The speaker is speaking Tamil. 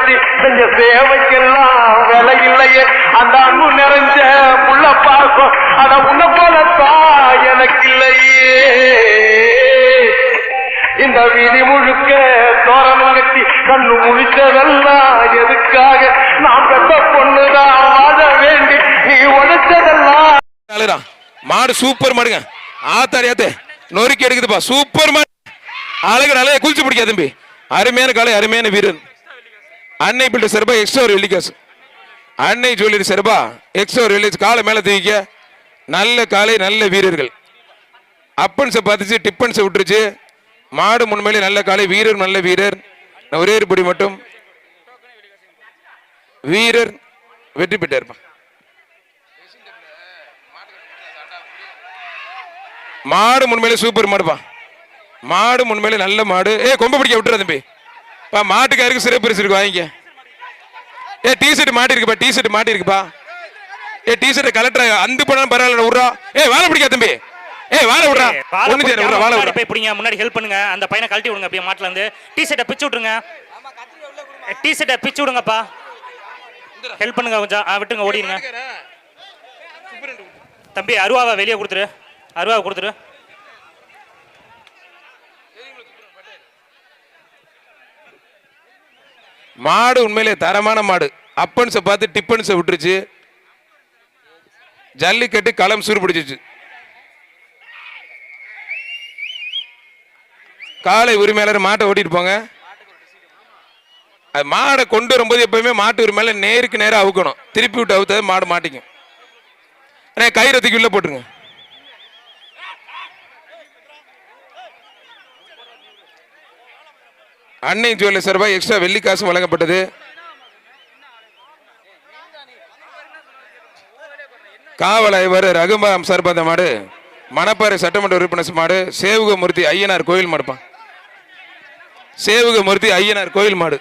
வச்சு செஞ்ச சேவைக்கெல்லாம் விலை இல்லையே. அந்த அன்பு நிறைஞ்ச புள்ள பாசம் அத உன்ன போலத்தான் எனக்கு இல்லையே. இந்த வீதி முழுக்க தோரணம் கட்டி கண்ணு முழிச்சதெல்லாம் எதுக்காக? நான் பெத்த பொண்ணுதான் வாழ வேண்டி நீ உழைச்சதெல்லாம். மாடு சூப்பர் மாடுங்க. ஆத்தாரியாத்தே நொறுக்கி எடுக்குதுப்பா. சூப்பர் மாடு. அழகு நல்லா குளிச்சு பிடிக்காது தம்பி. அருமையான காலை, அருமையான வீரன். அன்னை பில்டர் சிறப்பா எக்ஸ்ட்ரா ஒரு வெள்ளிக்காசு. அன்னை ஜுவல்லரி சிறப்பா எக்ஸ்ட்ரா ஒரு வெள்ளி காலை மேல தூக்கிக்க. நல்ல காலை, நல்ல வீரர்கள். அப்பன்ஸை பார்த்துச்சு, டிப்பன்ஸை விட்டுருச்சு. மாடு முன்மையிலே நல்ல காலை, வீரர் நல்ல வீரர். ஒரே ஒரு படி மட்டும் வீரர் வெற்றி பெற்றார். மாடு முன்மையிலே சூப்பர் மாடுப்பா. மாடு முன்மையிலே நல்ல மாடு. கொம்ப பிடிக்க விட்டுற தம்பி. மாட்டுக்காருக்கு சிறப்பு பரிசு இருக்கு, வாங்கிக்க. டிஷர்ட் மாட்டி இருக்குப்பா. டிஷர்ட் மாட்டி இருக்குப்பா. டிஷர்ட் கலெக்டர் அந்த படம் பரவாயில்ல விட்றா. வாழை பிடிக்கா தம்பி. வாழை விட்றா. வாழை விட்றா. பிடிங்க. முன்னாடி ஹெல்ப் பண்ணுங்க. அந்த பையனை கழட்டி விடுங்க. அப்படியே மாட்டுல இருந்து டிஷர்ட்டை பிச்சு விட்டுருங்க. டிஷர்ட்டை பிச்சு விடுங்கப்பா. ஹெல்ப் பண்ணுங்க கொஞ்சம். விட்டுங்க, ஓடிடுங்க தம்பி. அருவாவை வெளியே கொடுத்துரு. அருவாவை கொடுத்துரு. மாடு உண்மையிலே தரமான மாடு. அப்பன்ஸை பார்த்து டிப்பன்ஸை விட்டுருச்சு. ஜல்லிக்கட்டு களம் சூறு பிடிச்சிச்சு. காலை உரிமையாளர் மாட்டை ஓட்டிட்டு போங்க. மாடை கொண்டு வரும்போது எப்பவுமே மாட்டு உரிமையில நேருக்கு நேரம் அவுக்கணும். திருப்பி விட்டு அவுத்தது மாடு மாட்டிக்கும். கயிறத்துக்கு உள்ள போட்டுருங்க. அன்னை ஜுவல்லரி சார்பாக எக்ஸ்ட்ரா வெள்ளிக்காசு வழங்கப்பட்டது. காவல் ஆய்வர் ரகுமாம் சார்பாக மாடு மணப்பாறை சட்டமன்ற உறுப்பினர் மாடு. சேவுகமூர்த்தி ஐயனார் கோயில் மாடுப்பான். சேவுகமூர்த்தி ஐயனார் கோயில் மாடு.